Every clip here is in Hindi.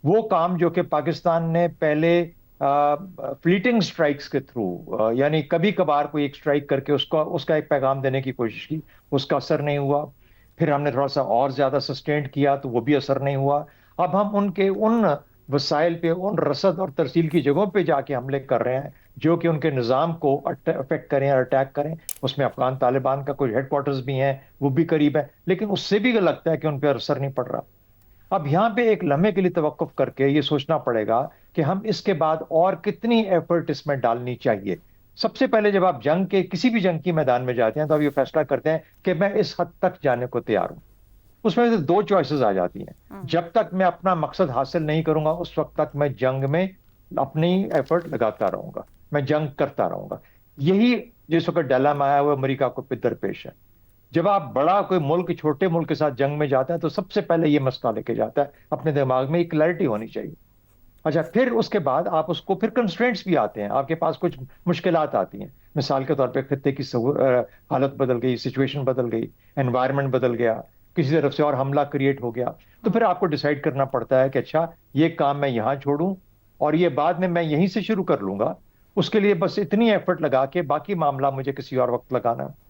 वो काम जो कि पाकिस्तान ने पहले फ्लीटिंग स्ट्राइक्स के थ्रू, यानी कभी कभार कोई एक स्ट्राइक करके उसका उसका एक पैगाम देने की कोशिश की, उसका असर नहीं हुआ। फिर हमने थोड़ा सा और ज्यादा सस्टेंड किया तो वो भी असर नहीं हुआ। अब हम उनके उन वसाइल पे, उन रसद और तरसील की जगहों पे जाके हमले कर रहे हैं जो कि उनके निज़ाम को अफेक्ट करें और अटैक करें। उसमें अफगान तालिबान का कुछ हेडक्वार्टर्स भी हैं, वो भी करीब है, लेकिन उससे भी लगता है कि उन पर असर नहीं पड़ रहा। अब यहाँ पे एक लम्हे के लिए तवक्कुफ करके ये सोचना पड़ेगा कि हम इसके बाद और कितनी एफर्ट इसमें डालनी चाहिए। सबसे पहले जब आप जंग के किसी भी जंग की मैदान में जाते हैं तो आप ये फैसला करते हैं कि मैं इस हद तक जाने को तैयार हूं। उसमें से दो चॉइसेस आ जाती हैं। हम्म। जब तक मैं अपना मकसद हासिल नहीं करूंगा उस वक्त तक मैं जंग में अपनी एफर्ट लगाता रहूंगा, मैं जंग करता रहूंगा। यही जिस वक्त डायलेमा आया वो अमेरिका को पे दरपेश है। जब आप बड़ा कोई मुल्क छोटे मुल्क के साथ जंग में जाता है तो सबसे पहले ये मसला लेके जाता है, अपने दिमाग में एक क्लैरिटी होनी चाहिए। अच्छा, फिर उसके बाद आप उसको फिर कंस्ट्रेंट्स भी आते हैं, आपके पास कुछ मुश्किलात आती हैं। मिसाल के तौर पे खत्ते की हालत बदल गई, सिचुएशन बदल गई, एनवायरनमेंट बदल गया, किसी तरफ से और हमला क्रिएट हो गया। तो फिर आपको डिसाइड करना पड़ता है कि अच्छा, ये काम मैं यहाँ छोड़ूं और ये बाद में मैं यहीं से शुरू कर लूंगा। उसके लिए बस इतनी एफर्ट लगा के बाकी मामला मुझे किसी और वक्त लगाना है।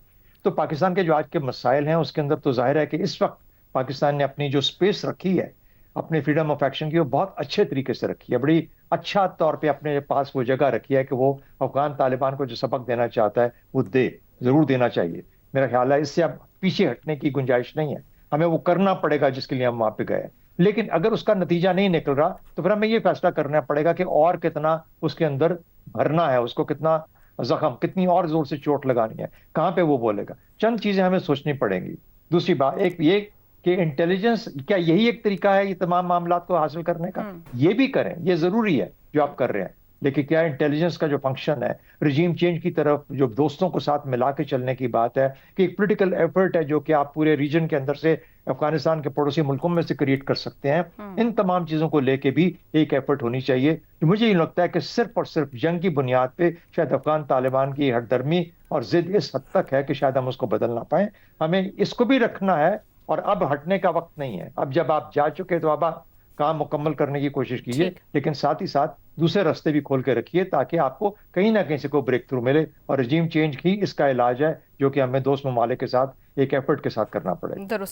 तो पाकिस्तान के जो आज के मसाइल हैं उसके अंदर तो जाहिर है कि इस वक्त पाकिस्तान ने अपनी जो स्पेस रखी है, अपने फ्रीडम ऑफ एक्शन की, वो बहुत अच्छे तरीके से रखी है। बड़ी अच्छा तौर पे अपने पास वो जगह रखी है कि वो अफगान तालिबान को जो सबक देना चाहता है वो दे, जरूर देना चाहिए। मेरा ख्याल है इससे अब पीछे हटने की गुंजाइश नहीं है। हमें वो करना पड़ेगा जिसके लिए हम वहां पे गए। लेकिन अगर उसका नतीजा नहीं निकल रहा तो फिर हमें ये फैसला करना पड़ेगा कि और कितना उसके अंदर भरना है, उसको कितना जख्म, कितनी और जोर से चोट लगानी है, कहाँ पे वो बोलेगा। चंद चीजें हमें सोचनी पड़ेंगी। दूसरी बात एक ये कि इंटेलिजेंस, क्या यही एक तरीका है ये तमाम मामला को हासिल करने का? हम्म। ये भी करें, ये जरूरी है जो आप कर रहे हैं। लेकिन क्या इंटेलिजेंस का जो फंक्शन है, रिजीम चेंज की तरफ जो दोस्तों को साथ मिला के चलने की बात है, कि एक पोलिटिकल एफर्ट है जो कि आप पूरे रीजन के अंदर से अफगानिस्तान के पड़ोसी मुल्कों में से क्रिएट कर सकते हैं। हम्म। इन तमाम चीजों को लेके भी एक एफर्ट होनी चाहिए। तो मुझे ये लगता है कि सिर्फ और सिर्फ जंग की बुनियाद पे शायद अफगान तालिबान की हठधर्मी और जिद इस हद तक है कि शायद हम उसको बदल ना पाए। हमें इसको भी रखना है और अब हटने का वक्त नहीं है। अब जब आप जा चुके तो अब आप काम मुकम्मल करने की कोशिश कीजिए, ठीक। लेकिन साथ ही साथ दूसरे रास्ते भी खोल के रखिए ताकि आपको कहीं ना कहीं से कोई ब्रेक थ्रू मिले। और रजीम चेंज ही इसका इलाज है जो कि हमें दोस्त ममालिक के साथ एक एफर्ट के साथ करना पड़ेगा। दुरुस्त।